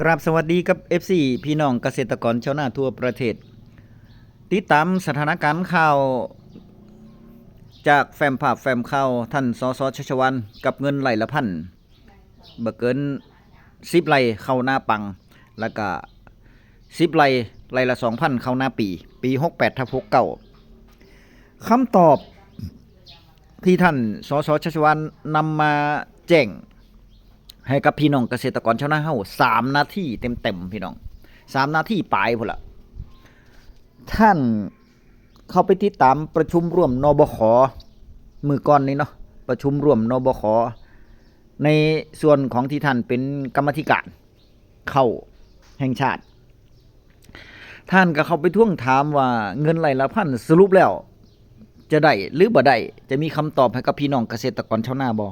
กราบสวัสดีกับ FC พี่น้องเกษตรกรชาวนาทั่วประเทศติดตามสถานการณ์ข่าวจากแฟ้มภาพแฟ้มข่าวท่านสสชัชวาลกับเงินไหลละพันบ่เกิน10ไร่เข้าหน้าปังแล้วก็10ไร่ละ 2,000 เข้าหน้าปี68/69คำตอบที่ท่านสสชัชวาลนำมาแจ้งให้กับพี่น้องเกษตรกรชาวนาเฮา3นาทีเต็มๆพี่น้อง3นาทีปลายพุ่นล่ะท่านเข้าไปติดตามประชุมร่วมนบขมื้อก่อนนี้เนาะประชุมร่วมนบขในส่วนของที่ท่านเป็นกรรมาธิการเข้าแห่งชาติท่านก็เข้าไปทวงถามว่าเงินไหลละพันสรุปแล้วจะได้หรือบ่ได้จะมีคำตอบให้กับพี่น้องเกษตรกรชาวนาบ่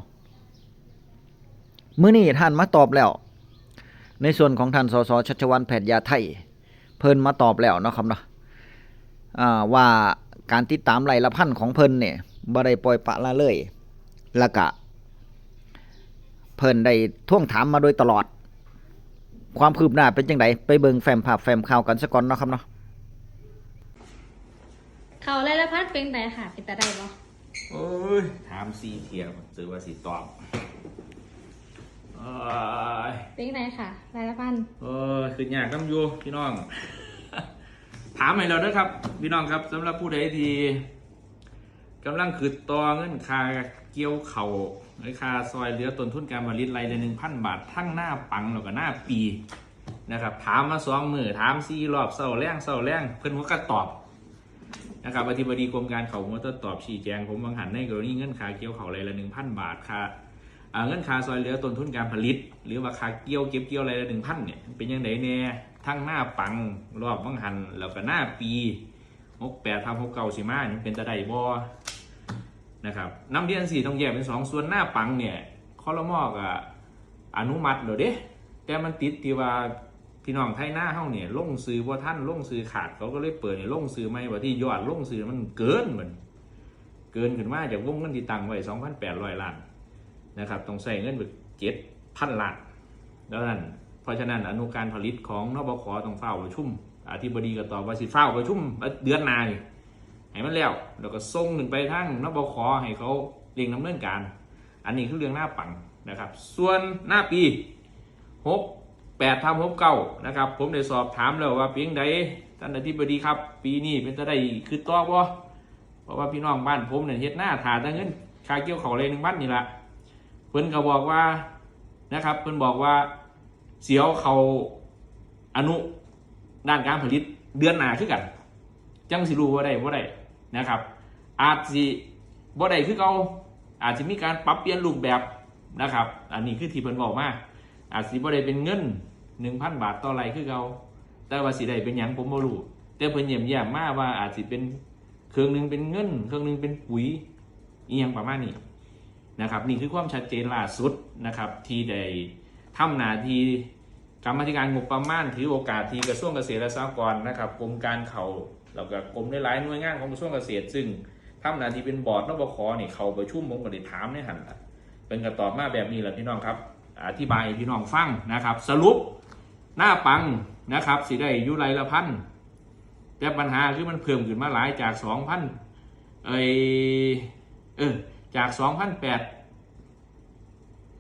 มื้อนี้ท่านมาตอบแล้วในส่วนของท่านสสชัชวาลแพทย์ยาไทยเพิ่นมาตอบแล้วเนาะครับเนาะว่าการติดตามไล่ละพันของเพิ่นเนี่ยบ่ได้ปล่อยปละละเลยแล้วก็เพิ่นได้ท้วงถามมาโดยตลอดความคืบหน้าเป็นจังไดไปเบิ่งแฟ้มภาพแฟ้มข่าวกันซะก่อนเนาะครับเนาะเขาไล่ละพันเป็นไงค่ะเป็นตาได้บ่โอ้ยถามซีเทียมซื้อว่าสีตอบเป็นไงค่ะไล่ละพันคือยากน้ำยูพี่น้อง ถามให้เราด้วยครับพี่น้องครับสำหรับผู้ใดที่กำลังคืดต่อเงินค่าเกี่ยวเข่าหรือค่าซอยเหลือต้นทุนการผลิตรายละ1,000 บาททั้งหน้าปังแล้วก็หน้าปีนะครับถามมา2 มื้อถาม4 รอบเศร้าแรงเพิ่นก็ตอบนะครับอธิบดีกรมการข้าวหัวต้นตอบชี้แจงผมวางหันในกรณีเงินค่าเกี่ยวเข่ารายละ1,000 บาทค่าเงินค่าซอยเหลือต้นทุนการผลิตหรือว่าค่าเกี่ยวเก็บเกี่ยวรายละ1,000เนี่ยเป็นยังไงแน่ทั้งหน้าปังรอบวางหันแล้วก็หน้าปี68/69สิมานี่เป็นตะไดบ่นะครับน้ำเรียน4ต้องแยกเป็น2ส่วนหน้าปังเนี่ยครม.ก็อนุมัติแล้วเด้แต่มันติดที่ว่าพี่น้องไทยหน้าเฮาเนี่ยลงซื้อบ่ทันลงซื้อขาดเขาก็เลยเปิดให้ลงซื้อใหม่ว่าที่ยอดลงซื้อมันเกินขึ้นมาจากวงเงินที่ตั้งไว้ 2,800 ล้านนะครับต้องใช้เงินแบบ7,000 ล้านแล้วนั้นเพราะฉะนั้นอนุการผลิตของนบขต้องเฝ้าประชุมอธิบดีก็ตอบว่าสิเฝ้าประชุมเดือนหน้านี่ให้มันแล้วก็ส่งขึ้นไปทางนบขให้เขาเร่งดำเนินการอันนี้คือเรื่องหน้าปังนะครับส่วนหน้าปี68/69นะครับผมได้สอบถามแล้วว่าเป็นไดท่านอธิบดีครับปีนี้เป็นจะได้คือต่อบ่เพราะว่าพี่น้องบ้านผมเนี่ยเฮ็ดหน้าถ่าแต่เงินค่าเกี่ยวข้าวเลย1,000นี่ล่ะเพิ่นก็บอกว่านะครับเพิ่นบอกว่าเสียวเขาอนุด้านการผลิตเดือนหน้าคือกันจังสิรู้ว่าได้บ่ได้นะครับอาจสิบ่ได้คือเก่าอาจจะมีการปรับเปลี่ยนรูปแบบนะครับอันนี้คือที่เพิ่นบอกมาอาจสิบ่ได้เป็นเงิน 1,000 บาทต่อไร่คือเก่าแต่ว่าสิได้เป็นหยังผมบ่รู้แต่เพิ่นเยี่ยมมาว่าอาจสิเป็นเครื่องนึงเป็นเงินเครื่องนึงเป็นปุ๋ยอีหยังประมาณนี้นะครับนี่คือความชัดเจนล่าสุดนะครับที่ได้ทำหน้าที่กรรมาธิการงบประมาณถือโอกาสที่กระทรวงเกษตรและสหกรณ์นะครับกรมการข้าวแล้วก็กรมหลายๆหน่วยงานของกระทรวงเกษตรซึ่งทำหน้าที่เป็นบอร์ดนบขนี่เข้าประชุมผมก็ได้ถามในหั่นล่ะเป็นก็ตอบมาแบบนี้แหละพี่น้องครับอธิบายให้พี่น้องฟังนะครับสรุปหน้าปังนะครับสิได้อยู่ไร่ละพันแต่ปัญหาคือมันเพิ่มขึ้นมาหลายจาก 2,000 จาก 2,800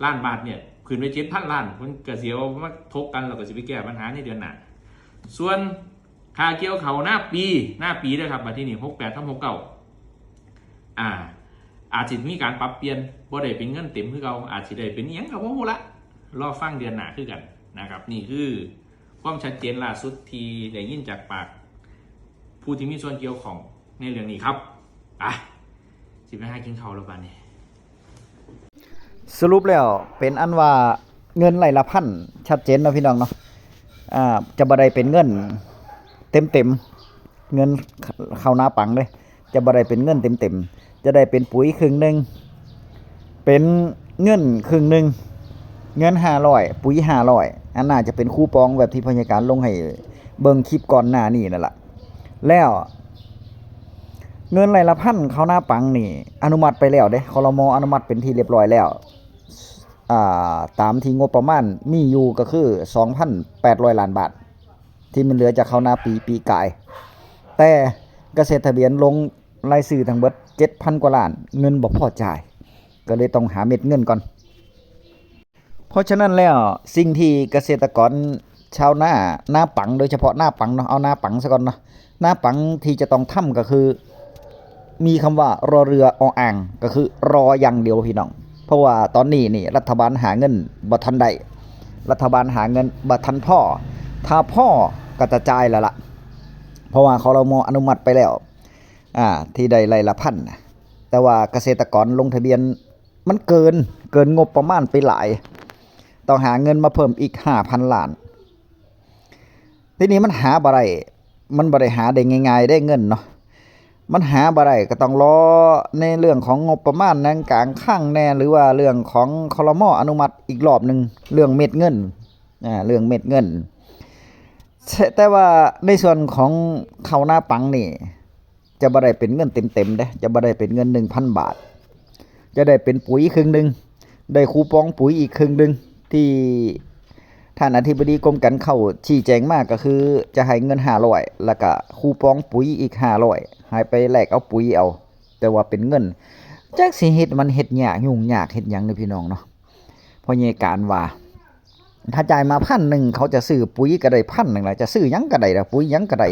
ล้านบาทเนี่ยขึ้นไป 7,000 ล้านมันก็เสียวมาทกกันแล้วก็สิไปแก้ปัญหาในเดือนหน้าส่วนค่าเกี่ยวข้าวหน้าปีด้วยครับบัดที่นี่68/69อาจจะมีการปรับเปลี่ยนบ่ได้เป็นเงินเต็มคือเก่าอาจจะได้เป็นอิหยังก็บ่ฮู้ละรอฟังเดือนหน้าคือกันนะครับนี่คือความชัดเจนล่าสุดที่ได้ยินจากปากผู้ที่มีส่วนเกี่ยวข้องในเรื่องนี้ครับสิไปหากินข้าวแล้วบัดนี้สรุปแล้วเป็นอันว่าเงินไหลละพันชัดเจนเนาะพี่น้องเนาะจะบ่ได้เป็นเงินเต็มเงินเข้าหน้าปังเลยจะบ่ได้เป็นเงินเต็มจะได้เป็นปุ๋ยครึ่งนึงเป็นเงินครึ่งนึงเงิน500ปุ๋ย500อันน่าจะเป็นคูปองแบบที่พยาการลงให้เบิ่งคลิปก่อนหน้านี้นั่นล่ะแล้วเงินไหลละพันเข้าหน้าปังนี่อนุมัติไปแล้วเด้ครม.อนุมัติเป็นที่เรียบร้อยแล้ว ตามที่งบประมาณมีอยู่ก็คือ 2,800 ล้านบาทที่มันเหลือจากเขาหน้าปีกายแต่เกษตรทะเบียนลงรายชื่อทั้งเบิด 7,000 กว่าล้านเงินบ่พอจ่ายก็เลยต้องหาเม็ดเงินก่อนเพราะฉะนั้นแล้วสิ่งที่เกษตรกรชาวนาปังโดยเฉพาะนาปังเนาะเอานาปังซะก่อนเนาะนาปังที่จะต้องทำก็คือมีคำว่ารอเรือออ่างก็คือรออย่างเดียวพี่น้องเพราะว่าตอนนี้นี่รัฐบาลหาเงินบ่ทันได้รัฐบาลหาเงินบ่ทันพ่อถ้าพ่อก็จะจ่ายแล้วล่ะเพราะว่าครม.อนุมัติไปแล้วที่ได้ไร่ละพันแต่ว่าเกษตรกรลงทะเบียนมันเกินงบประมาณไปหลายต้องหาเงินมาเพิ่มอีก 5,000 ล้านทีนี้มันหาบ่ได้มันบ่ได้หาได้ง่ายๆได้เงินเนาะมันหาบ่ได้ก็ต้องรอในเรื่องของงบประมาณนั้นกลางข้างแน่หรือว่าเรื่องของครม.อนุมัติอีกรอบนึงเรื่องเม็ดเงินเรื่องเม็ดเงินแต่ว่าในส่วนของข้าวหน้าปังนี่จะบ่ได้เป็นเงินเต็มๆเด้จะบ่ได้เป็นเงิน 1,000 บาทจะได้เป็นปุ๋ยครึ่งนึงได้คูปองปุ๋ยอีกครึ่งนึงที่ท่านอธิบดีกรมการข้าวชี้แจงมาก็คือจะให้เงิน500แล้วก็คูปองปุ๋ยอีก500ให้ไปแลกเอาปุ๋ยเอาแต่ว่าเป็นเงินจักสิเฮ็ดมันเฮ็ดยากยุ่งยากเฮ็ดหยังเด้อพี่น้องเนาะเพราะเหตุการณ์ว่าถ้าจ่ายมา 1,000 เขาจะซื้อปุ๋ยก็ได้ 1,000 ล่ะจะซื้อหยังก็ได้ล่ะปุ๋ยหยังก็ได้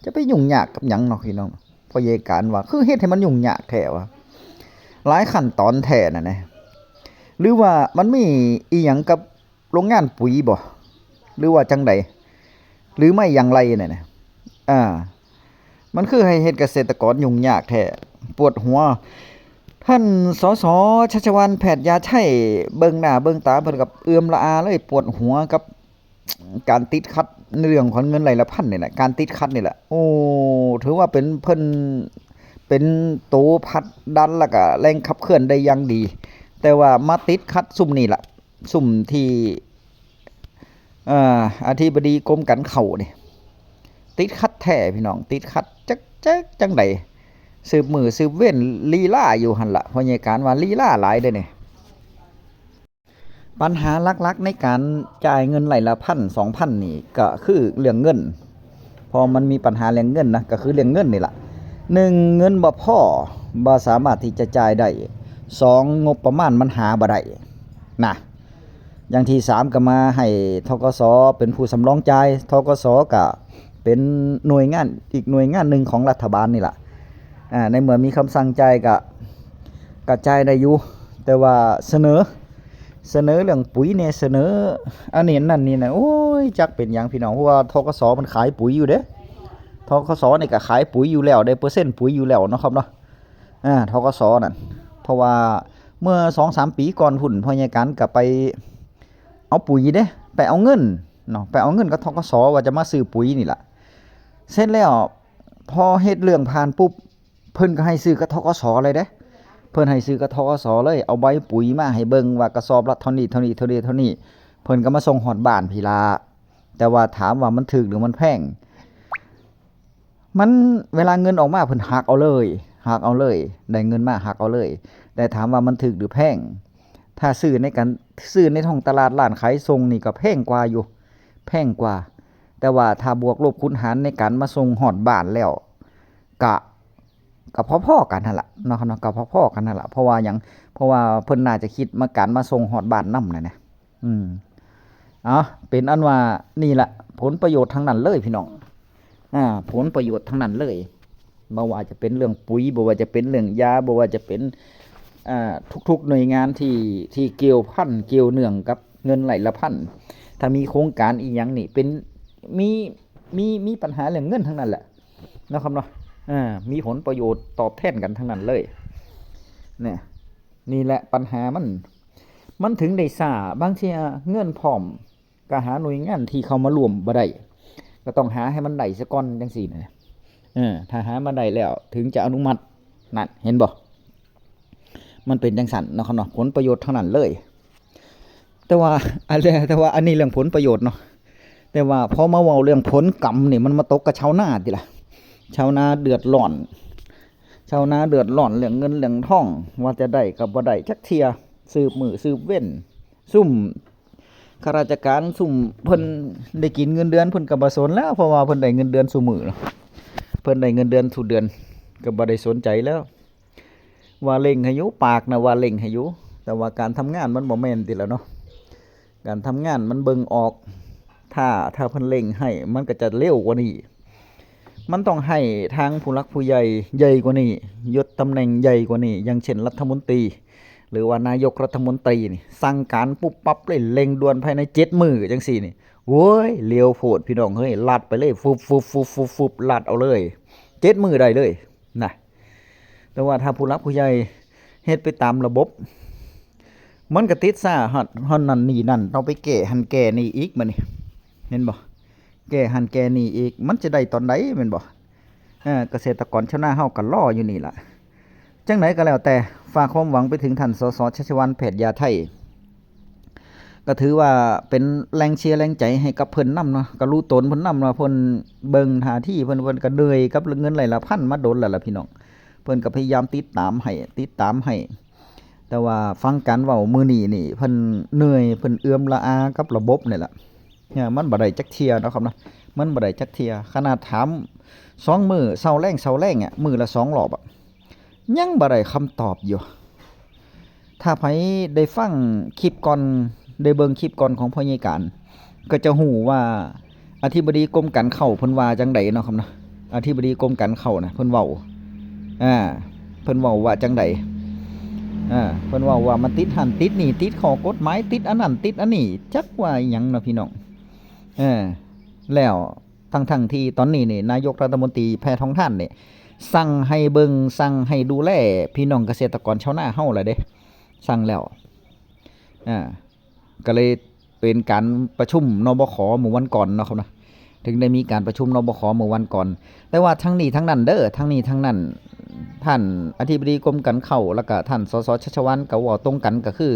จะไปยุ่งยากกับหยังเนาะพี่น้องเพราะเหตุการณ์ว่าคือเฮ็ดให้มันยุ่งยากแท้ว่าหลายขั้นตอนแท้น่ะนะหรือว่ามันมีอีหยังกับโรงงานปุ๋ยบ่หรือว่าจังใดหรือไม่อย่างไรเนี่ยนะมันคือให้เฮ็ดเกษตรกรยุ่งยากแท้ปวดหัวท่านสสชัชวาลแพทย์ยาชัยเบิ่งหน้าเบิ่งตาเพิ่นกับเอื้อมละอาเลยปวดหัวกับการติดขัดในเรื่องของเงินไหลละพันนี่แหละการติดขัดนี่แหละโอ้ถือว่าเป็นเพิ่นเป็นตัวพัดดันแล้วก็แรงขับเคลื่อนได้อย่างดีแต่ว่ามาติดขัดซุ่มนี่ล่ะซุ่มที่อธิบดีกรมการข้าวนี่ติดขัดแท้พี่น้องติดขัดจังใดสืบมือสืบเว้นลีลาอยู่หั่นล่ะเพราะเหตุการณ์ว่าลีลาหลายเด้อนี่ปัญหาหลักๆในการจ่ายเงินไร่ละ 1,000 2,000 นี่ก็คือเรื่องเงินพอมันมีปัญหาเรื่องเงินนะก็คือเรื่องเงินนี่ล่ะ1เงินบ่พอบ่สามารถที่จะจ่ายได้2งบประมาณมันหาบ่ได้นะอย่างที่3ก็มาให้ธกสเป็นผู้สำรองจ่ายธกสก็เป็นหน่วยงานอีกหน่วยงานหนึ่งของรัฐบาลนี่ล่ะในเมื่อมีคำสั่งจ่ายก็จ่ายได้อยู่แต่ว่าเสนอเรื่องปุ๋ยเนี่ยเสนออันนี้นั่นนี่นะโอ้ยจักเป็นหยังพี่น้องเพราะว่าธกสมันขายปุ๋ยอยู่เด้ธกสนี่ก็ขายปุ๋ยอยู่แล้วได้เปอร์เซ็นต์ปุ๋ยอยู่แล้วเนาะครับเนาะธกสนั่นเพราะว่าเมื่อ 2-3 ปีก่อนพุ่นพ่อใหญ่กันก็ไปเอาปุ๋ยเด้ไปเอาเงินเนาะไปเอาเงินกับธกสว่าจะมาซื้อปุ๋ยนี่ล่ะเสร็จแล้วพอเฮ็ดเรื่องผ่านปุ๊บเพิ่นก็ให้ซื้อกับธกสเลยเด้เพิ่นให้ซื้อกับธกสเลยเอาใบปุ๋ยมาให้เบิ่งว่ากระสอบละเท่านี้เพิ่นก็มาส่งฮอดบ้านพี่ลาแต่ว่าถามว่ามันถูกหรือมันแพงมันเวลาเงินออกมาเพิ่นหักเอาเลยได้เงินมาหักเอาเลยแต่ถามว่ามันถูกหรือแพงถ้าซื้อในท้องตลาดร้านขายส่งนี่ก็แพงกว่าแต่ว่าถ้าบวกลบคูณหารในการมาส่งฮอดบ้านแล้วก็พอๆกันนั่นล่ะเนาะก็พอๆกันนั่นล่ะเพราะว่าหยังเพราะว่าเพิ่นน่าจะคิดมาการมาส่งฮอดบ้านนำน่ะนะเป็นอันว่านี่ล่ะผลประโยชน์ทั้งนั้นเลยพี่น้องผลประโยชน์ทั้งนั้นเลยบ่ว่าจะเป็นเรื่องปุ๋ยบ่ว่าจะเป็นเรื่องยาบ่ว่าจะเป็นทุกๆหน่วยงานที่เกี่ยวเนื่องกับเงินไร่ละพันถ้ามีโครงการอีหยังนี่เป็นมีปัญหาเรื่องเงินทั้งนั้นแหละนะครับเนาะมีผลประโยชน์ตอบแทนกันทั้งนั้นเลยเนี่ยนี่แหละปัญหามันถึงได้ซ่าบางทีเงินพร้อมก็หาหน่วยงานที่เข้ามารวมบ่ได้ก็ต้องหาให้มันได้ซะก่อนจังซี่นะถ้าหามาได้แล้วถึงจะอนุมัตินั่นเห็นบ่มันเป็นจังซั่นเนาะครับเนาะผลประโยชน์ทั้งนั้นเลยแต่ว่าอันนี้เรื่องผลประโยชน์เนาะแต่ว่าพอมาเว้าเรื่องผลกรรมนี่มันมาตกกับชาวนาติล่ะชาวนาเดือดร้อนเรื่องเงินเรื่องทองว่าจะได้กับบ่ได้จักเที่ยสืบมือสืบเว้น ซุ่มข้าราชการซุ่มเพิ่นได้กินเงินเดือนเพิ่นก็บ่สนแล้วเพราะว่าเพิ่นได้เงินเดือนซุมื้อเนาะเพิ่นได้เงินเดือนทุกเดือนก็บ่ได้สนใจแล้ว ว่าเร่งให้อยู่ปากนะว่าเร่งให้อยู่แต่ว่าการทำงานมันบ่แม่นติแล้วเนาะการทำงานมันเบิ่งออกถ้าเพิ่นเร่งให้มันก็จะเร็วกว่านี้มันต้องให้ทางผู้หลักผู้ใหญ่ใหญ่กว่านี้ยศตำแหน่งใหญ่กว่านี้อย่างเช่นรัฐมนตรีหรือว่านายกรัฐมนตรีนี่สั่งการปุ๊บปั๊บเลยเร่งด่วนภายใน7มื้อจังซี่นี่โว้ยเร็วโพดพี่น้องเฮ้ยลัดไปเลยฟุบลัดเอาเลย7มื้อได้เลยนะแต่ว่าถ้าผู้หลักผู้ใหญ่เฮ็ดไปตามระบบมันก็ติดซ่าฮอดนั่นนี่นั่นต้องไปแก้หันแก้นี่อีกบัดนี้เห็นบ่แก้หันแก้นี่อีกมันจะได้ตอนใดแม่นบ่เกษตรกรชาวนาเฮาก็รออยู่นี่ล่ะจังไดก็แล้วแต่ฝากความหวังไปถึงท่านสสชัชวาลแพทย์ยาไทยก็ถือว่าเป็นแรงเชียร์แรงใจให้กับเพิ่นนำเนาะก็รู้ตนเพิ่นนำว่าเพิ่นเบิ่งท่าทีเพิ่นก็เหนื่อยกับเงินหลายละพันมาโดนแล้วล่ะพี่น้องเพิ่นก็พยายามติดตามให้แต่ว่าฟังการเว้ามื้อนี้นี่เพิ่นเหนื่อยเพิ่นเอื้อมละอากับระบบนี่ล่ะเนี่ยมันบ่ได้จักเที่ยเนาะครับเนาะมันบ่ได้จักเที่ยขนาดถาม2มื้อเช้าแลงอ่ะมื้อละ2รอบอ่ะยังบ่ได้คำตอบอยู่ถ้าไผได้ฟังคลิปก่อนได้เบิ่งคลิปก่อนของพ่อใหญ่การก็จะฮู้ว่าอธิบดีกรมการข้าวเพิ่นว่าจังไดเนาะครับเนาะอธิบดีกรมการข้าวน่ะเพิ่นเว้าเพิ่นเว้าว่าจังไดเพิ่นเว้าว่ามันติดหันติดนี่ติดข้อกฎหมายติดอันนั้นติดอันนี้จักว่าหยังเนาะพี่น้องแล้วทั้งที่ตอนนี้นี่นายกรัฐมนตรีแพทองธารนี่สั่งให้เบิ่งสั่งให้ดูแลพี่น้องเกษตรกรชาวนาเฮาแล้วเด้สั่งแล้วก็เลยเป็นการประชุมนบขเมื่อวันก่อนเนาะครับนะถึงได้มีการประชุมนบขเมื่อวันก่อนแต่ว่าทั้งนี้ทั้งนั้นเด้อทั้งนี้ทั้งนั้นท่านอธิบดีกรมการข้าวแล้วก็ท่านสสชัชวาลก็เว้าตรงกันก็คือ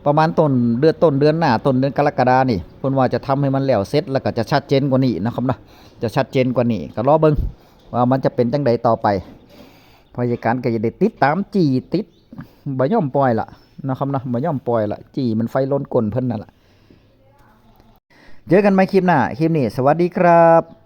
ประมาณต้นเดือนหน้าต้นเดือนกรกฎานี่เพิ่นว่าจะทำให้มันแล้วเสร็จแล้วก็จะชัดเจนกว่านี้นะครับนะจะชัดเจนกว่านี้ก็รอเบิ่งว่ามันจะเป็นจังไดต่อไปพยาการก็จะได้ติดตามจี้ติดบ่ยอมปล่อยล่ะนะครับนะบ่ยอมปล่อยล่ะจี้มันไฟล้นก้นเพิ่นนั่นล่ะเจอกันใหม่คลิปหน้าคลิปนี้สวัสดีครับ